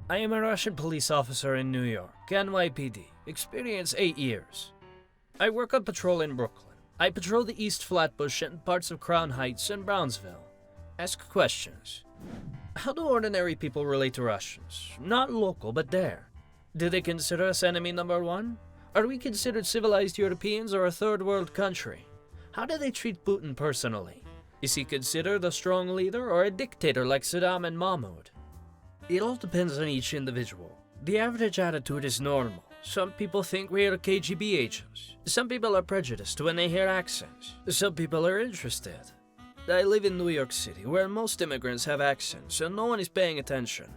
I am a Russian police officer in New York, NYPD. Experience 8 years. I work on patrol in Brooklyn. I patrol the East Flatbush and parts of Crown Heights and Brownsville. Ask questions. How do ordinary people relate to Russians? Not local, but there. Do they consider us enemy number one? Are we considered civilized Europeans or a third world country? How do they treat Putin personally? Is he considered a strong leader or a dictator like Saddam and Mahmoud? It all depends on each individual. The average attitude is normal. Some people think we are KGB agents. Some people are prejudiced when they hear accents. Some people are interested. I live in New York City, where most immigrants have accents and no one is paying attention.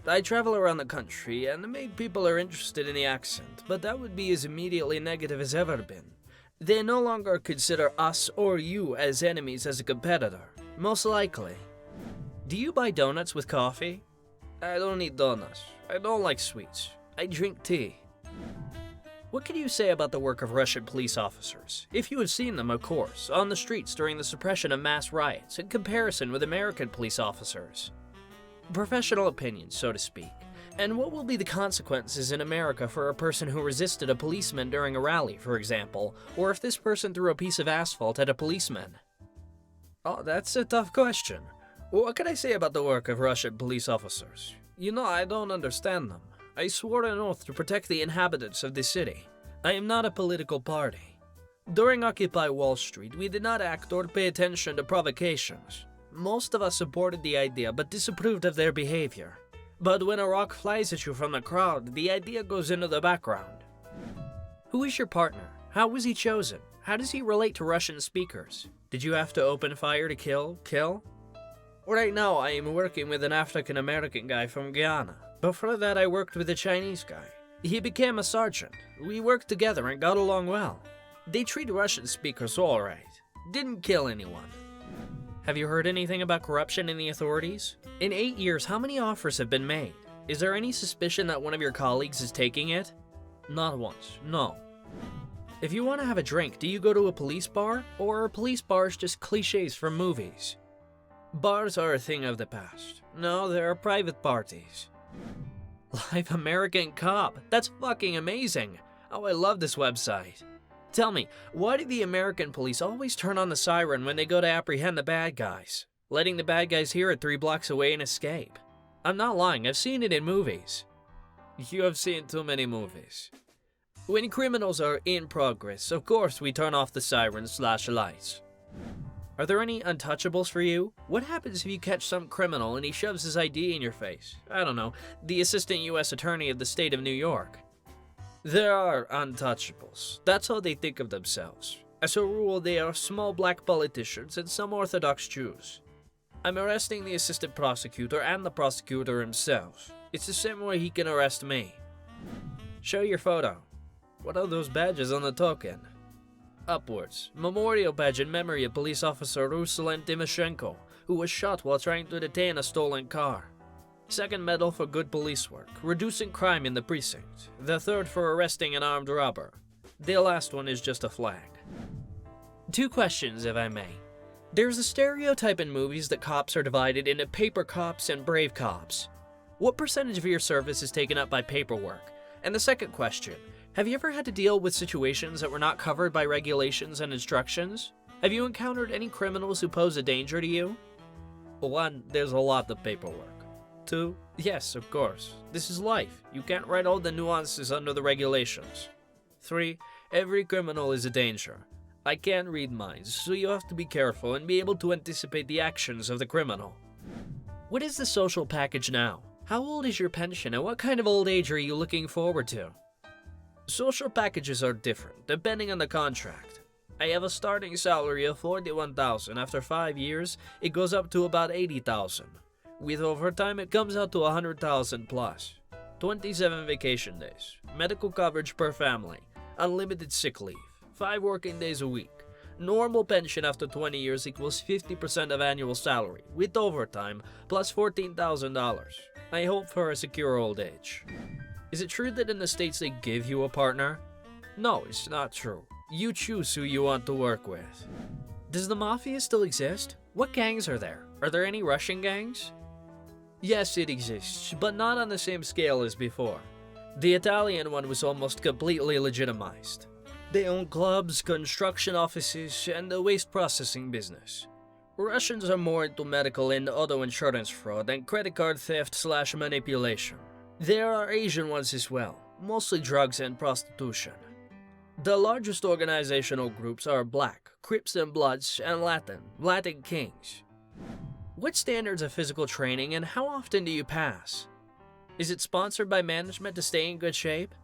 I travel around the country and make people are interested in the accent, but that would be as immediately negative as ever been. They no longer consider us or you as enemies as a competitor. Most likely. Do you buy donuts with coffee? I don't eat donuts. I don't like sweets. I drink tea. What can you say about the work of Russian police officers, if you have seen them, of course, on the streets during the suppression of mass riots in comparison with American police officers? Professional opinions, so to speak. And what will be the consequences in America for a person who resisted a policeman during a rally, for example, or if this person threw a piece of asphalt at a policeman? Oh, that's a tough question. What can I say about the work of Russian police officers? I don't understand them. I swore an oath to protect the inhabitants of this city. I am not a political party. During Occupy Wall Street, we did not act or pay attention to provocations. Most of us supported the idea but disapproved of their behavior. But when a rock flies at you from the crowd, the idea goes into the background. Who is your partner? How was he chosen? How does he relate to Russian speakers? Did you have to open fire to kill? Right now, I am working with an African-American guy from Guyana. Before that, I worked with a Chinese guy. He became a sergeant. We worked together and got along well. They treat Russian speakers all right. Didn't kill anyone. Have you heard anything about corruption in the authorities? In 8 years, how many offers have been made? Is there any suspicion that one of your colleagues is taking it? Not once, no. If you want to have a drink, do you go to a police bar? Or are police bars just cliches from movies? Bars are a thing of the past. No, there are private parties. Live American Cop. That's fucking amazing. Oh, I love this website. Tell me, why do the American police always turn on the siren when they go to apprehend the bad guys, letting the bad guys hear it 3 blocks away and escape? I'm not lying, I've seen it in movies. You have seen too many movies. When criminals are in progress, of course we turn off the sirens/lights. Are there any untouchables for you? What happens if you catch some criminal and he shoves his ID in your face? I don't know, the assistant U.S. attorney of the state of New York. There are untouchables. That's how they think of themselves. As a rule, they are small black politicians and some Orthodox Jews. I'm arresting the assistant prosecutor and the prosecutor himself. It's the same way he can arrest me. Show your photo. What are those badges on the token? Upwards. Memorial badge in memory of police officer Ruslan Timoshenko, who was shot while trying to detain a stolen car. Second medal for good police work, reducing crime in the precinct. The third for arresting an armed robber. The last one is just a flag. 2 questions, if I may. There's a stereotype in movies that cops are divided into paper cops and brave cops. What percentage of your service is taken up by paperwork? And the second question, have you ever had to deal with situations that were not covered by regulations and instructions? Have you encountered any criminals who pose a danger to you? 1, there's a lot of paperwork. 2, yes, of course. This is life. You can't write all the nuances under the regulations. 3, every criminal is a danger. I can't read minds, so you have to be careful and be able to anticipate the actions of the criminal. What is the social package now? How old is your pension and what kind of old age are you looking forward to? Social packages are different, depending on the contract. I have a starting salary of $41,000. After 5 years, it goes up to about $80,000. With overtime, it comes out to $100,000 plus. 27 vacation days, medical coverage per family, unlimited sick leave, 5 working days a week. Normal pension after 20 years equals 50% of annual salary, with overtime, plus $14,000. I hope for a secure old age. Is it true that in the States they give you a partner? No, it's not true. You choose who you want to work with. Does the mafia still exist? What gangs are there? Are there any Russian gangs? Yes, it exists, but not on the same scale as before. The Italian one was almost completely legitimized. They own clubs, construction offices, and the waste processing business. Russians are more into medical and auto insurance fraud and credit card theft/manipulation. There are Asian ones as well, mostly drugs and prostitution. The largest organizational groups are Black, Crips and Bloods, and Latin Kings. What standards of physical training and how often do you pass? Is it sponsored by management to stay in good shape?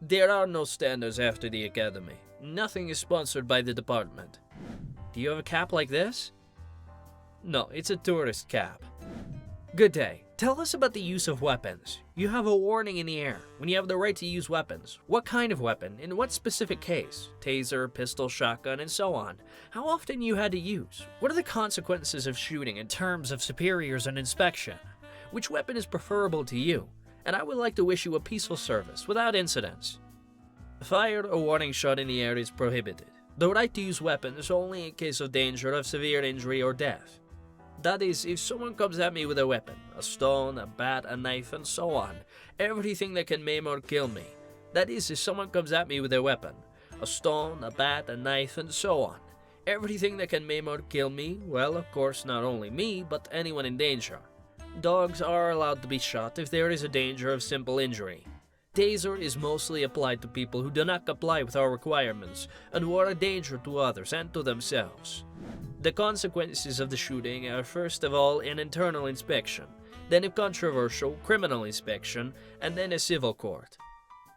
There are no standards after the academy. Nothing is sponsored by the department. Do you have a cap like this? No, it's a tourist cap. Good day. Tell us about the use of weapons. You have a warning in the air when you have the right to use weapons. What kind of weapon? In what specific case? Taser, pistol, shotgun, and so on. How often you had to use? What are the consequences of shooting in terms of superiors and inspection? Which weapon is preferable to you? And I would like to wish you a peaceful service without incidents. Fire or warning shot in the air is prohibited. The right to use weapons only in case of danger of severe injury or death. That is, if someone comes at me with a weapon, a stone, a bat, a knife, and so on, everything that can maim or kill me. That is, if someone comes at me with a weapon, a stone, a bat, a knife, and so on, everything that can maim or kill me, well, of course, not only me, but anyone in danger. Dogs are allowed to be shot if there is a danger of simple injury. Taser is mostly applied to people who do not comply with our requirements and who are a danger to others and to themselves. The consequences of the shooting are first of all an internal inspection, then if controversial, criminal inspection, and then a civil court.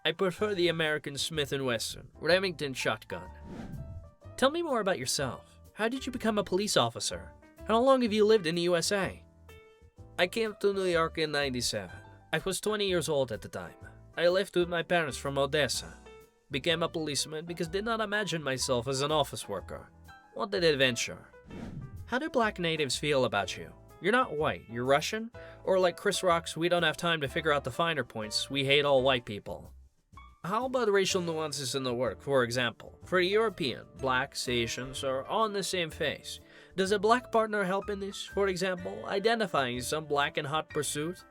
I prefer the American Smith & Wesson Remington shotgun. Tell me more about yourself. How did you become a police officer? How long have you lived in the USA? I came to New York in '97. I was 20 years old at the time. I left with my parents from Odessa. Became a policeman because did not imagine myself as an office worker. Wanted adventure. How do black natives feel about you? You're not white, you're Russian? Or like Chris Rock's We Don't Have Time to Figure Out the Finer Points, we hate all white people. How about racial nuances in the work, for example? For a European, blacks, Asians are on the same face. Does a black partner help in this, for example, identifying some black in hot pursuit?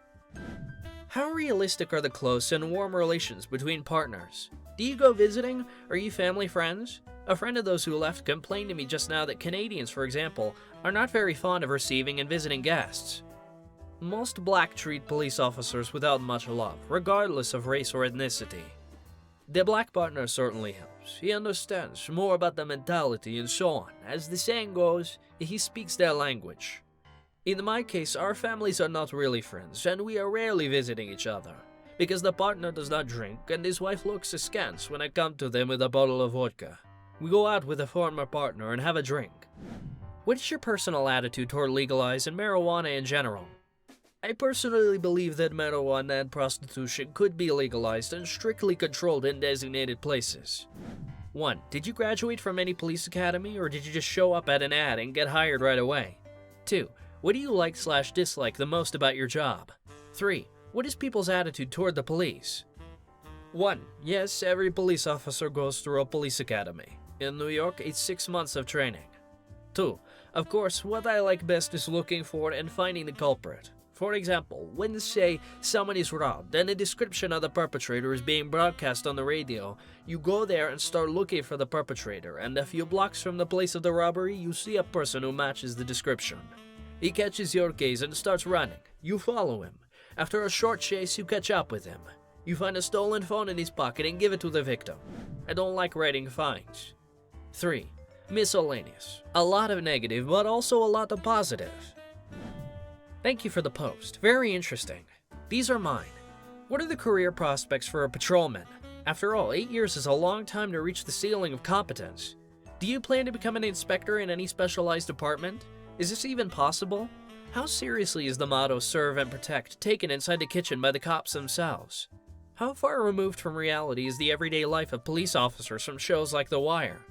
How realistic are the close and warm relations between partners? Do you go visiting? Are you family friends? A friend of those who left complained to me just now that Canadians, for example, are not very fond of receiving and visiting guests. Most black treat police officers without much love, regardless of race or ethnicity. The black partner certainly helps. He understands more about the mentality and so on. As the saying goes, he speaks their language. In my case, our families are not really friends, and we are rarely visiting each other, because the partner does not drink, and his wife looks askance when I come to them with a bottle of vodka. We go out with a former partner and have a drink. What is your personal attitude toward legalizing marijuana in general? I personally believe that marijuana and prostitution could be legalized and strictly controlled in designated places. 1. Did you graduate from any police academy, or did you just show up at an ad and get hired right away? 2. What do you like/dislike the most about your job? 3. What is people's attitude toward the police? 1. Yes, every police officer goes through a police academy. In New York, it's 6 months of training. 2. Of course, what I like best is looking for and finding the culprit. For example, when, say, someone is robbed and a description of the perpetrator is being broadcast on the radio, you go there and start looking for the perpetrator, and a few blocks from the place of the robbery, you see a person who matches the description. He catches your gaze and starts running. You follow him. After a short chase, you catch up with him. You find a stolen phone in his pocket and give it to the victim. I don't like writing fines. 3. Miscellaneous. A lot of negative, but also a lot of positive. Thank you for the post. Very interesting. These are mine. What are the career prospects for a patrolman? After all, 8 years is a long time to reach the ceiling of competence. Do you plan to become an inspector in any specialized department? Is this even possible? How seriously is the motto "Serve and Protect" taken inside the kitchen by the cops themselves? How far removed from reality is the everyday life of police officers from shows like The Wire?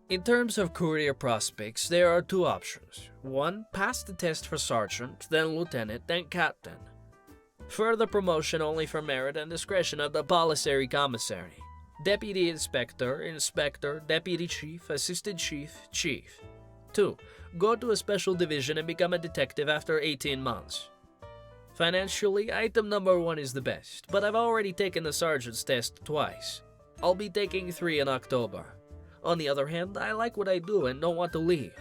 In terms of career prospects, there are 2 options. 1. Pass the test for sergeant, then lieutenant, then captain. Further promotion only for merit and discretion of the policy commissary. Deputy inspector, inspector, deputy chief, assistant chief, chief. 2. Go to a special division and become a detective after 18 months. Financially, item number 1 is the best, but I've already taken the sergeant's test twice. I'll be taking 3 in October. On the other hand, I like what I do and don't want to leave.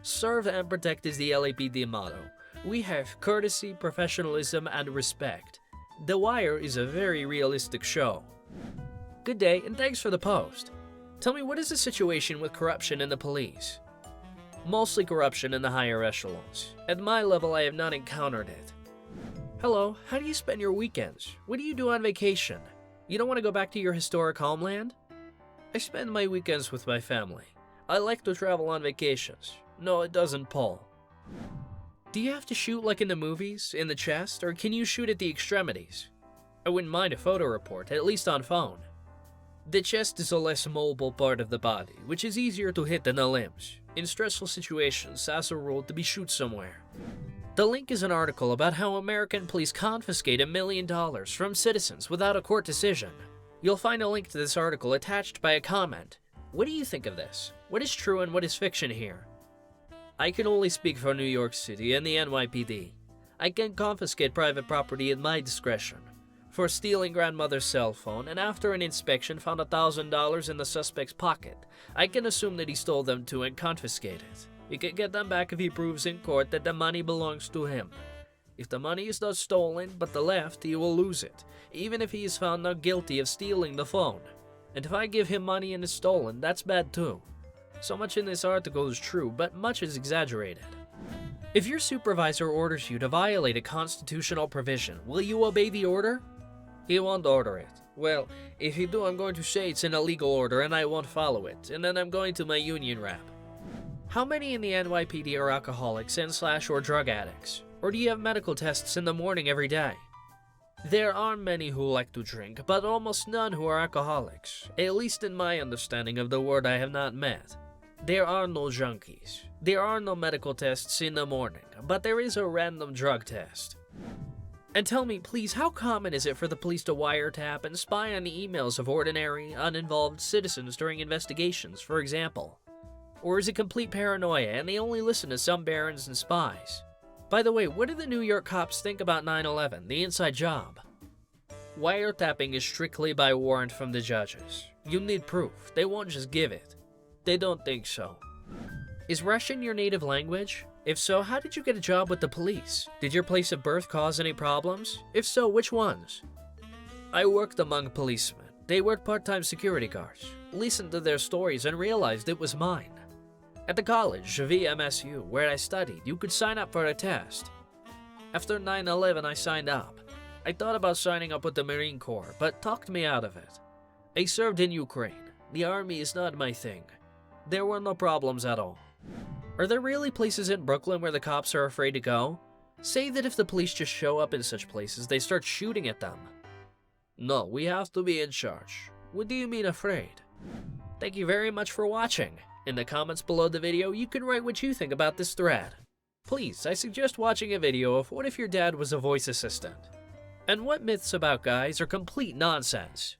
Serve and protect is the LAPD motto. We have courtesy, professionalism, and respect. The Wire is a very realistic show. Good day, and thanks for the post. Tell me, what is the situation with corruption in the police? Mostly corruption in the higher echelons. At my level, I have not encountered it. Hello, how do you spend your weekends? What do you do on vacation? You don't want to go back to your historic homeland? I spend my weekends with my family. I like to travel on vacations. No, it doesn't, Paul. Do you have to shoot like in the movies, in the chest, or can you shoot at the extremities? I wouldn't mind a photo report, at least on phone. The chest is a less mobile part of the body, which is easier to hit than the limbs. In stressful situations, as a rule, to be shoot somewhere. The link is an article about how American police confiscate $1 million from citizens without a court decision. You'll find a link to this article attached by a comment. What do you think of this? What is true and what is fiction here? I can only speak for New York City and the NYPD. I can confiscate private property at my discretion. For stealing grandmother's cell phone, and after an inspection found $1,000 in the suspect's pocket, I can assume that he stole them too and confiscate it. He can get them back if he proves in court that the money belongs to him. If the money is not stolen but the left, he will lose it, even if he is found not guilty of stealing the phone. And if I give him money and it's stolen, that's bad too. So much in this article is true, but much is exaggerated. If your supervisor orders you to violate a constitutional provision, will you obey the order? He won't order it. Well, if you do, I'm going to say it's an illegal order and I won't follow it, and then I'm going to my union rep. How many in the NYPD are alcoholics and/or drug addicts? Or do you have medical tests in the morning every day? There are many who like to drink, but almost none who are alcoholics, at least in my understanding of the word I have not met. There are no junkies. There are no medical tests in the morning, but there is a random drug test. And tell me, please, how common is it for the police to wiretap and spy on the emails of ordinary, uninvolved citizens during investigations, for example? Or is it complete paranoia and they only listen to some barons and spies? By the way, what do the New York cops think about 9/11, the inside job? Wiretapping is strictly by warrant from the judges. You need proof. They won't just give it. They don't think so. Is Russian your native language? If so, how did you get a job with the police? Did your place of birth cause any problems? If so, which ones? I worked among policemen. They were part-time security guards. Listened to their stories and realized it was mine. At the college, VMSU, where I studied, you could sign up for a test. After 9/11, I signed up. I thought about signing up with the Marine Corps, but talked me out of it. I served in Ukraine. The army is not my thing. There were no problems at all. Are there really places in Brooklyn where the cops are afraid to go? Say that if the police just show up in such places, they start shooting at them. No, we have to be in charge. What do you mean afraid? Thank you very much for watching. In the comments below the video, you can write what you think about this thread. Please, I suggest watching a video of what if your dad was a voice assistant? And what myths about guys are complete nonsense?